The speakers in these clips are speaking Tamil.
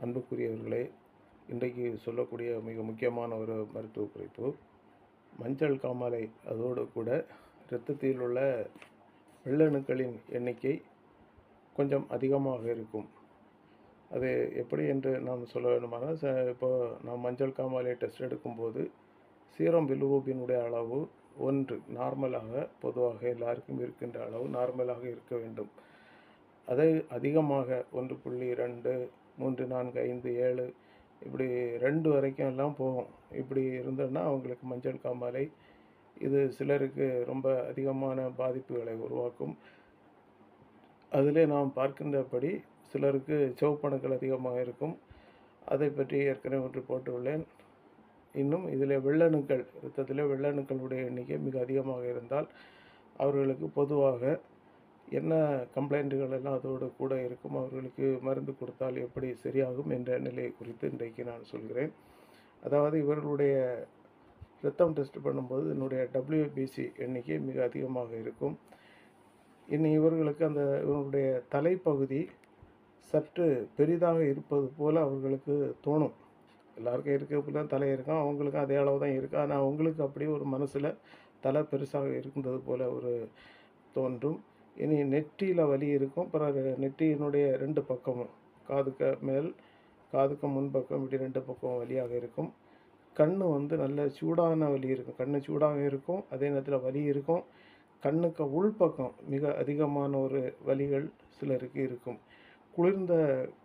அன்புக்குரியவர்களே, இன்றைக்கு சொல்லக்கூடிய மிக முக்கியமான ஒரு மருத்துவ குறிப்பு, மஞ்சள் காமாலை அதோடு கூட இரத்தத்தில் உள்ள வெள்ளணுக்களின் எண்ணிக்கை கொஞ்சம் அதிகமாக இருக்கும். அது எப்படி என்று நாம் சொல்ல வேண்டுமானால், இப்போ நாம் மஞ்சள் காமாலை டெஸ்ட் எடுக்கும்போது சீரம் பிலிரூபினுடைய அளவு 1 நார்மலாக பொதுவாக எல்லாருக்கும் இருக்கின்ற அளவு நார்மலாக இருக்க வேண்டும். அதை அதிகமாக 1.2, 3, 4, 5, 7 இப்படி 2 வரைக்கும் எல்லாம் போகும். இப்படி இருந்ததுன்னா அவங்களுக்கு மஞ்சள் காமாலை. இது சிலருக்கு ரொம்ப அதிகமான பாதிப்புகளை உருவாக்கும். அதிலே நாம் பார்க்கின்றபடி சிலருக்கு சிவப்பணுக்கள் அதிகமாக இருக்கும். அதை பற்றி ஏற்கனவே ஒன்று போட்டுள்ளேன். இன்னும் இதில் வெள்ளணுக்கள், இரத்தத்தில் வெள்ளணுக்களுடைய எண்ணிக்கை மிக அதிகமாக இருந்தால் அவர்களுக்கு பொதுவாக என்ன கம்ப்ளைண்ட்டுகள் எல்லாம் அதோடு கூட இருக்கும், அவர்களுக்கு மருந்து கொடுத்தால் எப்படி சரியாகும் என்ற நிலையை குறித்து இன்றைக்கு நான் சொல்கிறேன். அதாவது இவர்களுடைய இரத்தம் டெஸ்ட் பண்ணும்போது என்னுடைய WBC எண்ணிக்கை மிக அதிகமாக இருக்கும். இனி இவர்களுக்கு இவர்களுடைய தலைப்பகுதி சற்று பெரிதாக இருப்பது போல் அவர்களுக்கு தோணும். எல்லாருக்கும் இருக்கிற தான் தலை இருக்கும், அவங்களுக்கும் அதே அளவு தான் இருக்குது. ஆனால் அவங்களுக்கு அப்படி ஒரு மனசில் தலை பெருசாக இருக்கின்றது போல் ஒரு தோன்றும். இனி நெற்றியில் வலி இருக்கும். பிறகு நெற்றியினுடைய 2 பக்கமும், காதுக்கு மேல் காதுக்கு முன்பக்கம் இப்படி 2 பக்கம் வலியாக இருக்கும். கண்ணு நல்ல சூடான வலி இருக்கும். கண்ணு சூடாக இருக்கும், அதே நேரத்தில் வலி இருக்கும். கண்ணுக்கு உள்பக்கம் மிக அதிகமான ஒரு வலிகள் சிலருக்கு இருக்கும். குளிர்ந்த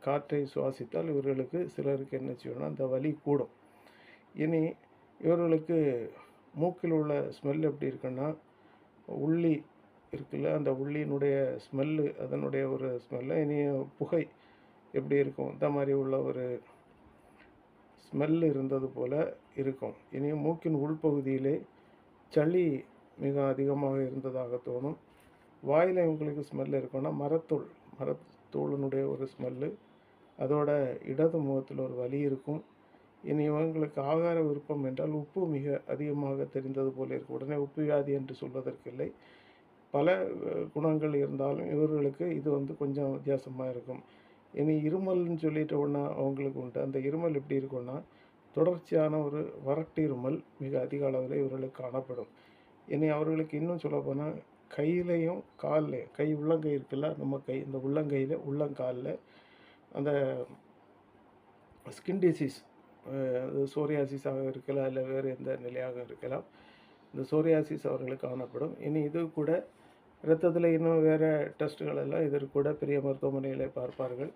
காற்றை சுவாசித்தால் இவர்களுக்கு சிலருக்கு என்ன செய்யணும்னா அந்த வலி கூடும். இனி இவர்களுக்கு மூக்கில் உள்ள ஸ்மெல் எப்படி இருக்குன்னா, உள்ளி இருக்குல்ல, அந்த உள்ளியினுடைய ஸ்மெல்லு, அதனுடைய ஒரு ஸ்மெல்லு. இனி புகை எப்படி இருக்கும், இந்த மாதிரி உள்ள ஒரு ஸ்மெல் இருந்தது போல் இருக்கும். இனி மூக்கின் உள்பகுதியிலே சளி மிக அதிகமாக இருந்ததாக தோணும். வாயில் இவங்களுக்கு ஸ்மெல் இருக்குன்னா மரத்தூளினுடைய ஒரு ஸ்மெல்லு. அதோட இடது முகத்தில் ஒரு வலி இருக்கும். இனி இவங்களுக்கு ஆகார விருப்பம் என்றால் உப்பு மிக அதிகமாக தெரிந்தது போல் இருக்கும். உடனே உப்பு வியாதி என்று சொல்வதற்கில்லை, பல குணங்கள் இருந்தாலும் இவர்களுக்கு இது கொஞ்சம் வித்தியாசமாக இருக்கும். இனி இருமல்னு சொல்லிட்டு ஒன்று அவங்களுக்கு உண்டு. அந்த இருமல் எப்படி இருக்குன்னா, தொடர்ச்சியான ஒரு வறட்டு இருமல் மிக அதிக அளவில் இவர்களுக்கு காணப்படும். இனி அவர்களுக்கு இன்னும் சொல்லப்போனால் கையிலையும் கால்லையும், கை உள்ளங்கை இருக்குல்ல, நம்ம கை இந்த உள்ளங்கையில் உள்ளங்காலில் அந்த ஸ்கின் டிசீஸ், சோரியாசிஸாக இருக்கலாம், இல்லை வேறு எந்த நிலையாக இருக்கலாம், இந்த சோரியாசிஸ் அவர்களுக்கு காணப்படும். இனி இது கூட இரத்தத்தில் இன்னும் வேறு டெஸ்ட்டுகள் எல்லாம் இதற்கு கூட பெரிய மருத்துவமனைகளை பார்ப்பார்கள்.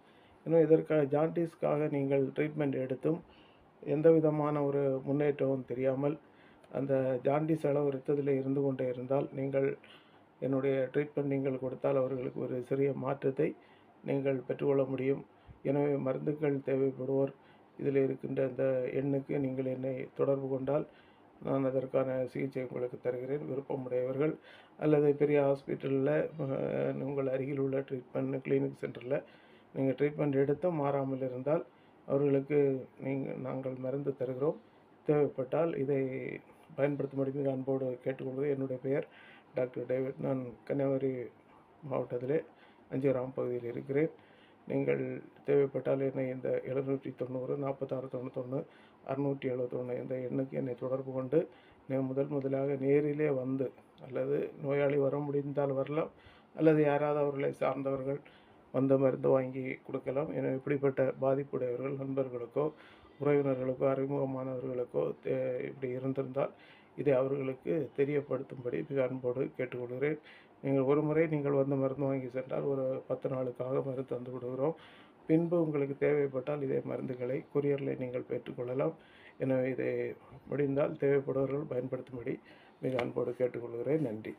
இன்னும் இதற்காக ஜாண்டிஸ்க்காக நீங்கள் ட்ரீட்மெண்ட் எடுத்தும் எந்த விதமான ஒரு முன்னேற்றமும் தெரியாமல் அந்த ஜாண்டிஸ் அளவு இரத்தத்தில் இருந்து கொண்டே இருந்தால் நீங்கள் என்னுடைய ட்ரீட்மெண்ட் நீங்கள் கொடுத்தால் அவர்களுக்கு ஒரு சிறிய மாற்றத்தை நீங்கள் பெற்றுக்கொள்ள முடியும். எனவே மருந்துகள் தேவைப்படுவோர் இதில் இருக்கின்ற இந்த எண்ணுக்கு நீங்கள் என்னை தொடர்பு கொண்டால் நான் அதற்கான சிகிச்சை உங்களுக்கு தருகிறேன். விருப்பமுடையவர்கள் அல்லது பெரிய ஹாஸ்பிட்டலில் உங்கள் அருகில் உள்ள ட்ரீட்மெண்ட் கிளினிக் சென்டரில் நீங்கள் ட்ரீட்மெண்ட் எடுத்தும் மாறாமல் இருந்தால் அவர்களுக்கு நாங்கள் மருந்து தருகிறோம். தேவைப்பட்டால் இதை பயன்படுத்தும்படி மிக அன்போடு கேட்டுக்கொள்வது. என்னுடைய பெயர் டாக்டர் டேவிட். நான் கன்னியாகுமரி மாவட்டத்திலே அஞ்சிகிராமம் பகுதியில் இருக்கிறேன். நீங்கள் தேவைப்பட்டால் என்னை இந்த 790 46 91 671 இந்த எண்ணுக்கு என்னை தொடர்பு கொண்டு முதலாக நேரிலே வந்து, அல்லது நோயாளி வர முடிந்தால் வரலாம், அல்லது யாராவது அவர்களை சார்ந்தவர்கள் வந்த மருந்து வாங்கி கொடுக்கலாம். எனவே இப்படிப்பட்ட பாதிப்புடையவர்கள் நண்பர்களுக்கோ உறவினர்களுக்கோ அறிமுகமானவர்களுக்கோ இப்படி இருந்திருந்தால் இதை அவர்களுக்கு தெரியப்படுத்தும்படி மிக அன்போடு கேட்டுக்கொள்கிறேன். நீங்கள் ஒரு முறை நீங்கள் வந்து மருந்து வாங்கி சென்றால் ஒரு 10 நாளுக்காக மருந்து தந்து விடுகிறோம். பின்பு உங்களுக்கு தேவைப்பட்டால் இதே மருந்துகளை கொரியரில் நீங்கள் பெற்றுக்கொள்ளலாம். எனவே இதை முடிந்தால் தேவைப்படுபவர்கள் பயன்படுத்தும்படி மிக அன்போடு கேட்டுக்கொள்கிறேன். நன்றி.